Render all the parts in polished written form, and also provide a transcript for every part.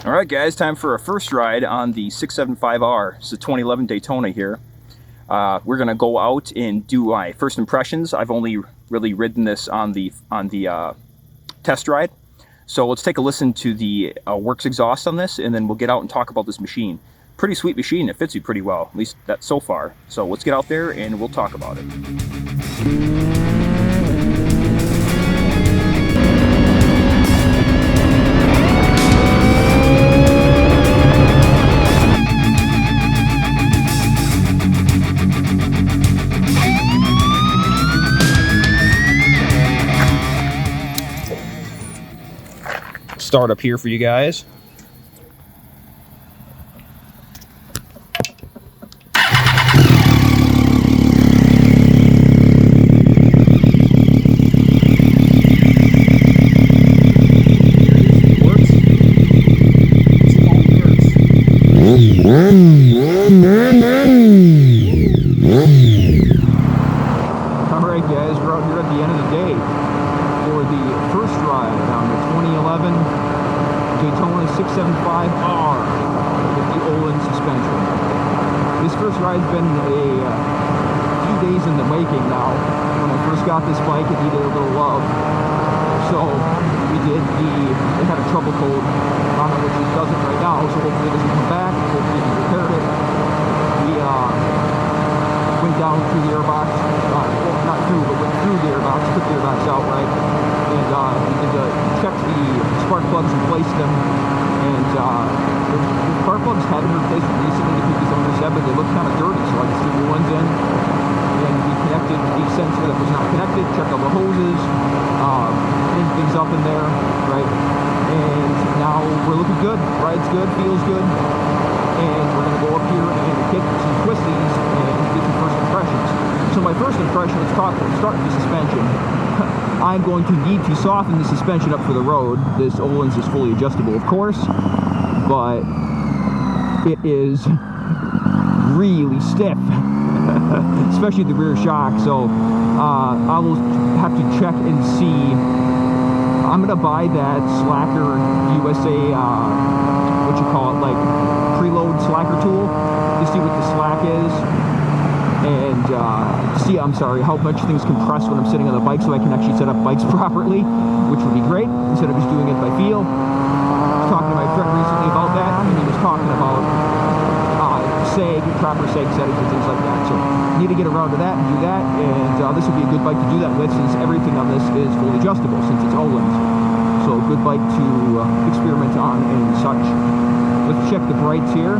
Alright guys, time for our first ride on the 675R. It's a 2011 Daytona here. We're going to go out and do my first impressions. I've only really ridden this on the test ride. So let's take a listen to the Werkes exhaust on this, and then we'll get out and talk about this machine. Pretty sweet machine. It fits you pretty well, at least that's so far. So let's get out there and we'll talk about it. Start up here for you guys. Alright guys, we're out here at the end of the day for the first ride on the 2011 Daytona 675R with the Olin suspension. This first ride's been a few days in the making now. When I first got this bike, it needed a little love. So they had a trouble code on it, which it doesn't right now, so hopefully it doesn't come back, hopefully we repaired it. We went down through the airbox, well, not through, but went through the airbox, took the airbox out, right, and we did check the spark plugs, replaced them, and the spark plugs had been replaced recently, the previous owner said, but they looked kind of dirty, so I just threw new ones in, and we connected the sensor that was not connected, checked all the hoses, cleaned things up in there, right, and now we're looking good, ride's good, feels good, and we're going to go up here and take some twisties and get some first impressions. So my first impression, let's start with the suspension. I'm going to need to soften the suspension up for the road. This Olin's is fully adjustable, of course, but it is really stiff, especially the rear shock. So I will have to check and see. I'm going to buy that Slacker USA, what you call it, like preload slacker tool to see what the slack is, and see, how much things compress when I'm sitting on the bike, so I can actually set up bikes properly, which would be great, instead of just doing it by feel. I was talking to my friend recently about that, and he was talking about proper sag settings and things like that, so need to get around to that and do that, and this would be a good bike to do that with, since everything on this is fully adjustable, since it's Olin's. So a good bike to experiment on and such. Let's check the brights here.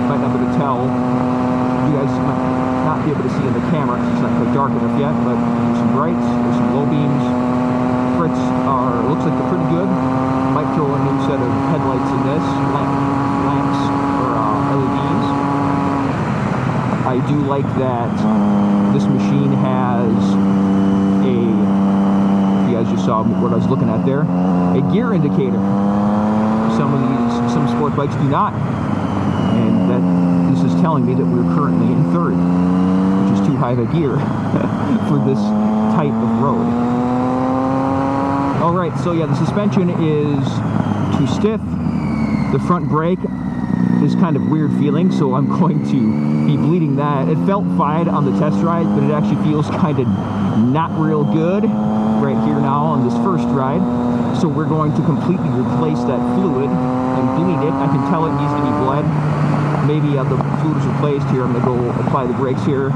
Might not be able to tell. You guys might not be able to see in the camera because it's not quite dark enough yet, but there's some brights, there's some low beams. Frets looks like they're pretty good. Might throw a new set of headlights in this, lamps or LEDs. I do like that this machine has a, if you guys just saw what I was looking at there, a gear indicator. Some sport bikes do not, and that this is telling me that we're currently in third, which is too high of a gear for this type of road. Alright, so yeah, the suspension is too stiff. The front brake is kind of weird feeling, so I'm going to be bleeding that. It felt fine on the test ride, but it actually feels kind of not real good right here now on this first ride. So we're going to completely replace that fluid and bleed it. I can tell it needs to be bled. Maybe the fluid is replaced here. I'm going to go apply the brakes here.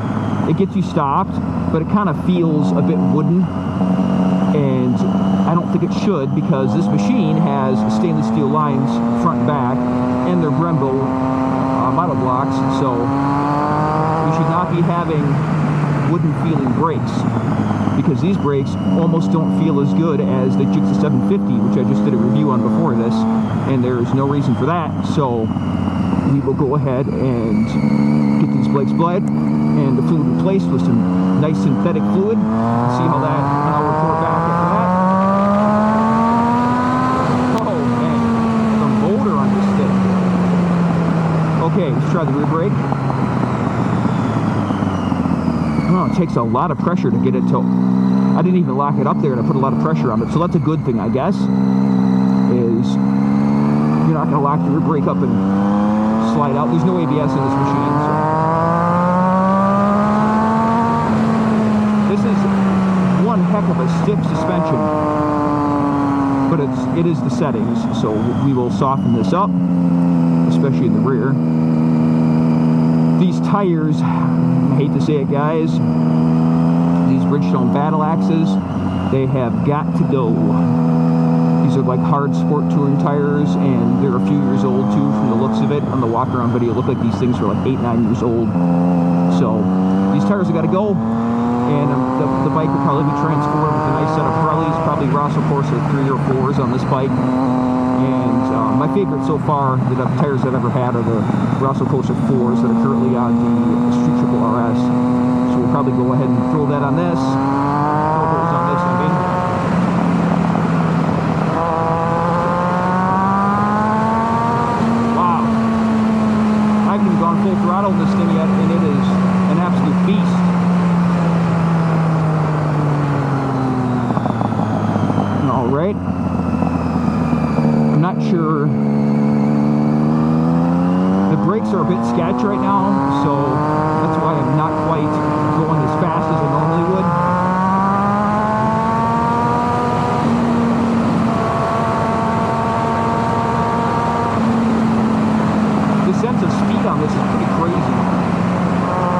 It gets you stopped, but it kind of feels a bit wooden, and I don't think it should, because this machine has stainless steel lines front and back, and they're Brembo model blocks, so we should not be having wooden feeling brakes, because these brakes almost don't feel as good as the GSXS 750, which I just did a review on before this, and there's no reason for that. So we will go ahead and get these brakes bled and the fluid replaced with some nice synthetic fluid. See how that, and I'll report back after that. Oh man, the motor on this thing. Okay, let's try the rear brake. Oh, it takes a lot of pressure to get it to, I didn't even lock it up there, and I put a lot of pressure on it, so that's a good thing, I guess, is you're not gonna lock the rear brake up and slide out. There's no ABS in this machine, so. This is one heck of a stiff suspension, but it is the settings, so we will soften this up, especially in the rear. These tires, I hate to say it, guys, these Bridgestone battle axes, they have got to go. These are like hard sport touring tires, and they're a few years old too from the looks of it. On the walk-around video, it looked like these things were like 8-9 years old. So these tires have got to go, and the bike will probably be transported with a nice set of Pirellis, probably Rosso Corsa 3 or 4s on this bike. And my favorite so far, the tires I've ever had, are the Rosso Corsa 4s that are currently on the Street Triple RS. So we'll probably go ahead and throw that on this. Throw those on this, I mean. Wow. I haven't even gone full throttle in this thing yet, and it is an absolute beast. All right. I'm not sure. The brakes are a bit sketch right now, so that's why I'm not quite going as fast as I normally would. The sense of speed on this is pretty crazy.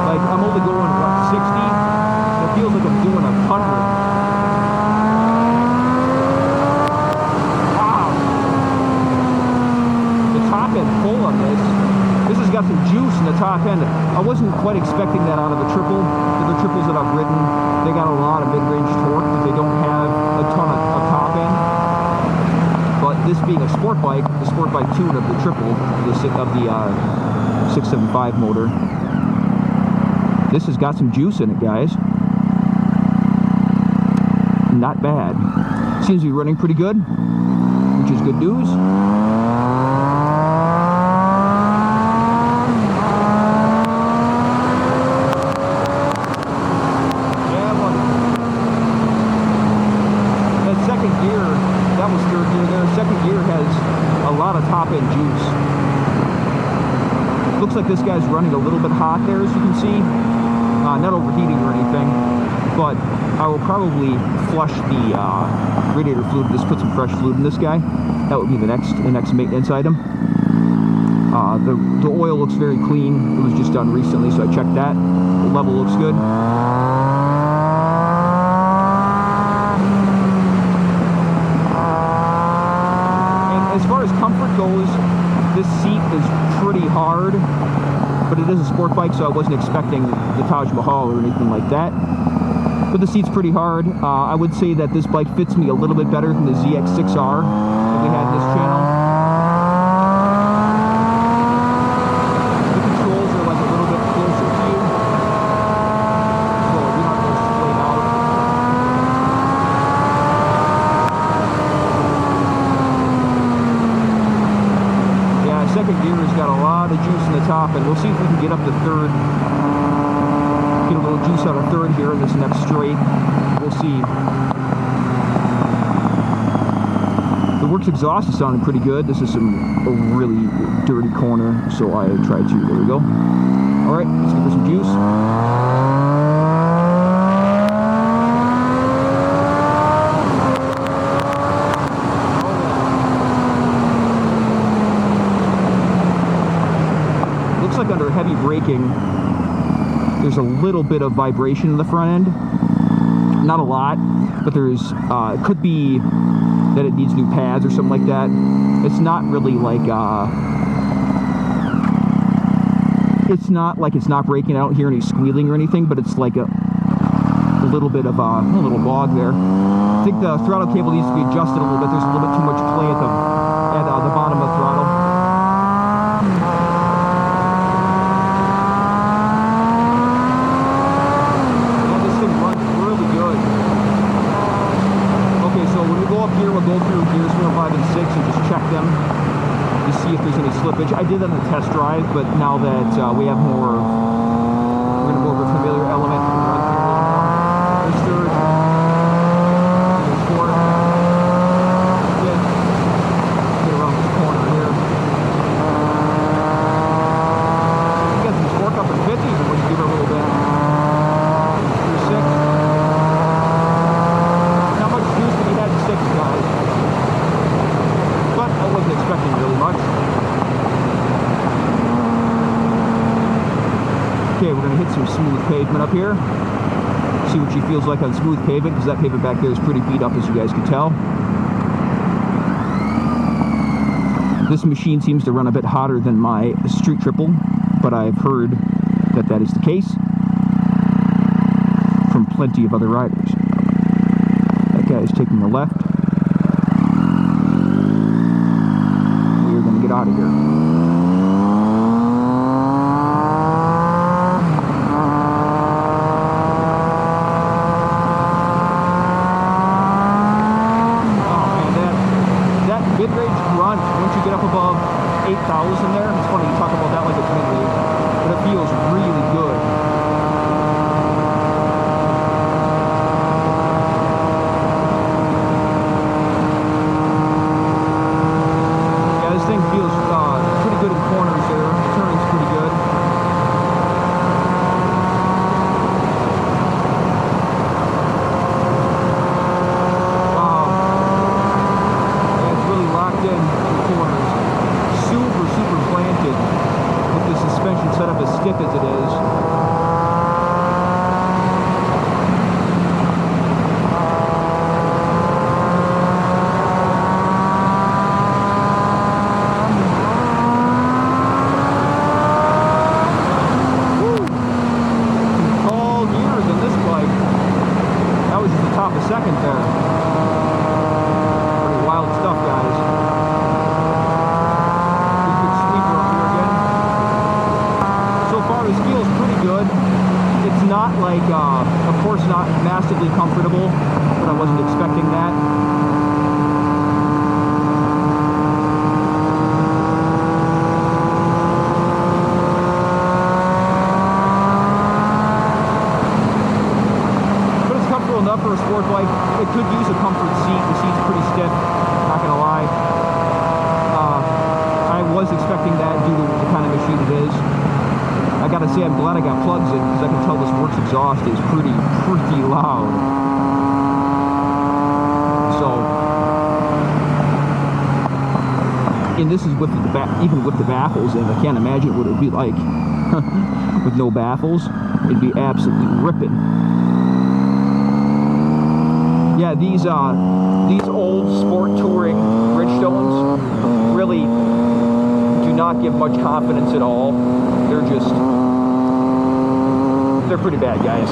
Like, I'm only going, what, 60? It feels like I'm doing 100. Pull on this. This has got some juice in the top end. I wasn't quite expecting that out of a triple. The triples that I've ridden, they got a lot of mid-range torque, but they don't have a ton of top end. But this being a sport bike, the sport bike tune of the triple, of the 675 motor, this has got some juice in it, guys. Not bad. Seems to be running pretty good, which is good news. Top-end juice. Looks like this guy's running a little bit hot there, as you can see. Not overheating or anything, but I will probably flush the radiator fluid. Just put some fresh fluid in this guy. That would be the next maintenance item. The oil looks very clean. It was just done recently, so I checked that. The level looks good. As far as comfort goes, this seat is pretty hard, but it is a sport bike, so I wasn't expecting the Taj Mahal or anything like that. But the seat's pretty hard. I would say that this bike fits me a little bit better than the GSXS that we had in this channel. The controls are like a little bit closer to you, so we don't have to split out. Second gear has got a lot of juice in the top, and we'll see if we can get up to third. Get a little juice out of third here in this next straight. We'll see. The Werkes exhaust is sounding pretty good. This is a really dirty corner, so I tried to. There we go. All right, let's give her some juice. Like under heavy braking, there's a little bit of vibration in the front end. Not a lot, but there's it could be that it needs new pads or something like that. It's not really like it's not like it's not braking. I don't hear any squealing or anything, but it's like a little bit of a little bog there. I think the throttle cable needs to be adjusted a little bit. There's a little bit too much play at the bottom of the throttle. We'll go through gears 4, 5, and 6 and just check them to see if there's any slippage. I did that on the test drive, but now that we have more, we're going to go over a familiar element. Run through a little more. There's third. There's fourth. Fifth. Get around this corner here. Okay, we're going to hit some smooth pavement up here. See what she feels like on smooth pavement, because that pavement back there is pretty beat up, as you guys can tell. This machine seems to run a bit hotter than my street triple, but I've heard that that is the case from plenty of other riders. That guy is taking the left. We are going to get out of here. There. It's funny you talk about that like it's mid-range, but it feels really good. Yeah, this thing feels pretty good in corners there. The turning's pretty good. Wow. Yeah, it's really locked in the corners. Super planted with the suspension set up as stiff as it is. Woo! Some tall gears on this bike. That was just the top of second there. Pretty wild stuff, guys. This feels pretty good. It's not like, of course not massively comfortable, but I wasn't expecting that. But it's comfortable enough for a sport bike. It could use a comfort seat. The seat's pretty stiff, not gonna lie. I was expecting that due to the kind of machine it is. I gotta say, I'm glad I got plugs in, because I can tell this Werkes exhaust is pretty loud. So, and this is with the even with the baffles in. I can't imagine what it would be like with no baffles. It'd be absolutely ripping. Yeah, these old sport touring Bridgestones really do not give much confidence at all. They're pretty bad, guys.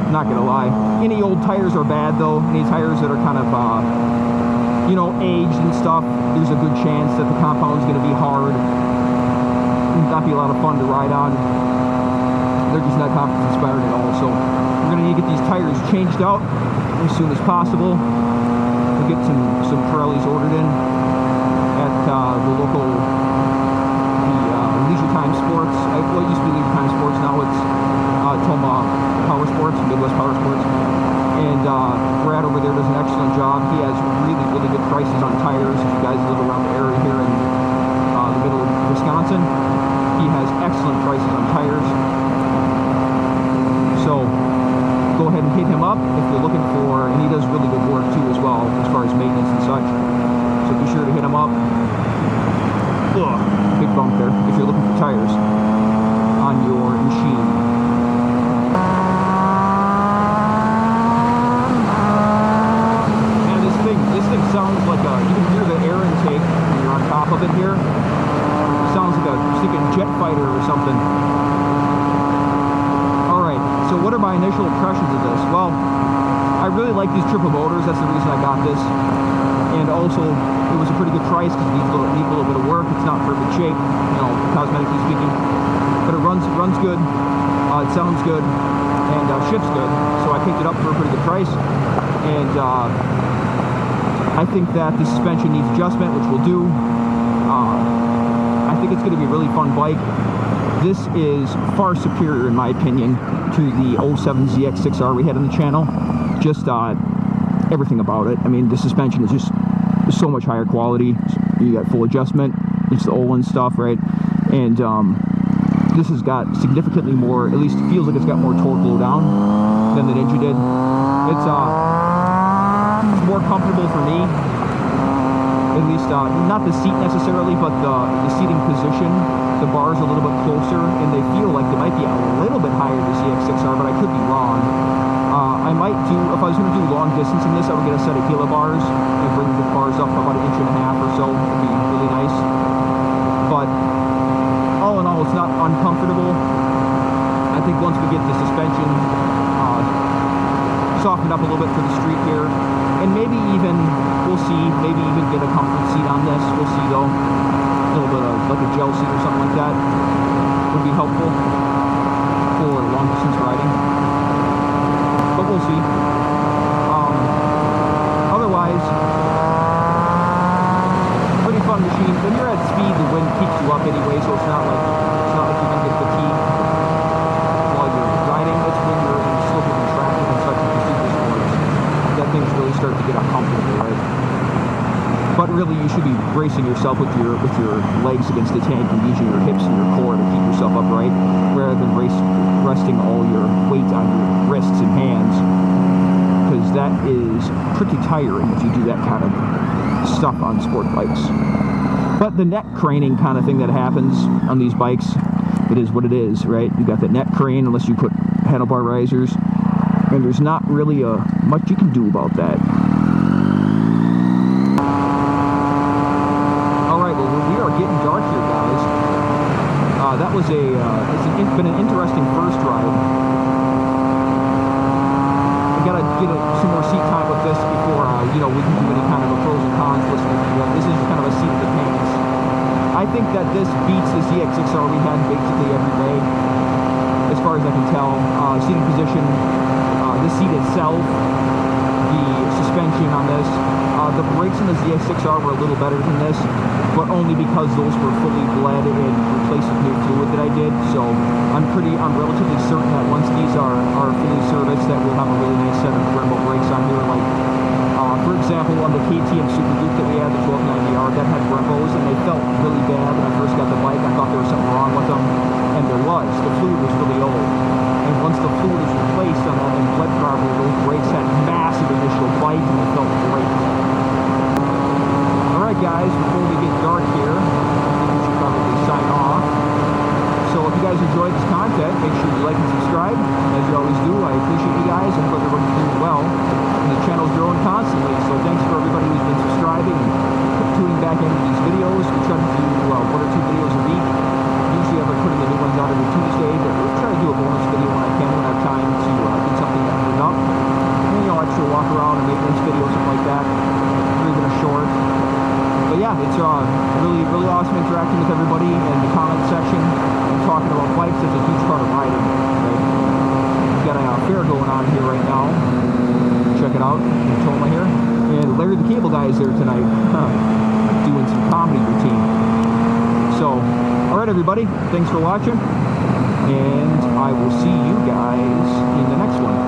Not gonna lie. Any old tires are bad, though. Any tires that are kind of, you know, aged and stuff, there's a good chance that the compound's gonna be hard. Not be a lot of fun to ride on. They're just not confidence inspired at all. So we're gonna need to get these tires changed out as soon as possible. We'll get some Pirellis ordered in at the local Leisure Time Sports. Well, it used to be Leisure Time Sports. Now it's Toma Power Sports, Midwest Power Sports. And Brad over there does an excellent job. He has really good prices on tires. If you guys live around the area here in the middle of Wisconsin, he has excellent prices on tires. So go ahead and hit him up if you're looking for, and he does really good work too as well as far as maintenance and such. So be sure to hit him up. Ugh, big bump there if you're looking for tires on your machine. This thing sounds like you can hear the air intake when you're on top of it here. It sounds like a freaking jet fighter or something. Alright, so what are my initial impressions of this? Well, I really like these triple motors. That's the reason I got this. And also, it was a pretty good price because it needs a little bit of work. It's not in perfect shape, you know, cosmetically speaking. But it runs good. It sounds good. And shifts good. So I picked it up for a pretty good price. And I think that the suspension needs adjustment, which we'll do. I think it's going to be a really fun bike. This is far superior, in my opinion, to the 07 GSXS we had on the channel. Just everything about it. I mean, the suspension is just so much higher quality. You got full adjustment. It's the Olin stuff, right? And this has got significantly more, at least it feels like it's got more torque low down than the Ninja did. It's more comfortable for me. At least, not the seat necessarily, but the seating position. The bar's a little bit closer, and they feel like they might be a little bit higher than the GSXS, but I could be wrong. I might do, if I was going to do long distance in this, I would get a set of Hila bars and bring the bars up about 1.5 inches or so. It'd be really nice. But all in all, it's not uncomfortable. I think once we get the suspension softened up a little bit for the street here, and maybe even, we'll see, maybe even get a comfort seat on this. We'll see though. A little bit of like a gel seat or something like that would be helpful for long distance riding. But we'll see. Otherwise, pretty fun machine. When you're at speed, the wind keeps you up anyway, so it's not like you're gonna get fatigued while you're riding. It's when you're in slippery in traffic and such and super sports that things really start to get uncomfortable, right? But really, you should be bracing yourself with your legs against the tank and using your hips and your core to keep yourself upright, rather than resting all your weight on your wrists and hands, because that is pretty tiring if you do that kind of stuff on sport bikes. But the neck craning kind of thing that happens on these bikes, it is what it is, right? You got that neck crane unless you put handlebar risers, and there's not really much you can do about that. Getting dark here, guys. That was it's been an interesting first ride. I gotta get some more seat time with this before we can do any kind of a pros and cons list. This is kind of a seat of the pants. I think that this beats the GSXR we had basically every day, as far as I can tell. Seating position, the seat itself, the suspension on this. The brakes in the GSXR were a little better than this, but only because those were fully bled and replaced with new fluid that I did. So I'm relatively certain that once these are fully serviced, that we'll have a really nice set of Brembo brakes on here. Like, for example, on the KTM Super Duke that we had, the 1290R, that had Brembos, and they felt really bad when I first got the bike. I thought there was something wrong with them, and there was. The fluid was really old. And once the fluid was replaced on that and bled properly, those brakes had massive initial bite, and they felt great. Alright guys, before we get dark here, I think we should probably sign off. So if you guys enjoyed this content, make sure you like and subscribe. As you always do, I appreciate you guys and hope everybody's doing well. And the channel's growing constantly, so thanks for everybody who's been subscribing and tuning back into these videos. We try to do 1 or 2 videos a week. Usually I've been putting the new ones out every Tuesday, but we'll try to do a bonus video when I can, when I have time to do something that ended up. Extra walk around and maintenance video, something like that, or even a short. But yeah, it's really awesome interacting with everybody in the comment section and talking about bikes. It's a huge part of riding, right? We've got a fair going on here right now. Check it out, Daytona here. And Larry the Cable Guy is there tonight, doing some comedy routine. So, alright everybody, thanks for watching, and I will see you guys in the next one.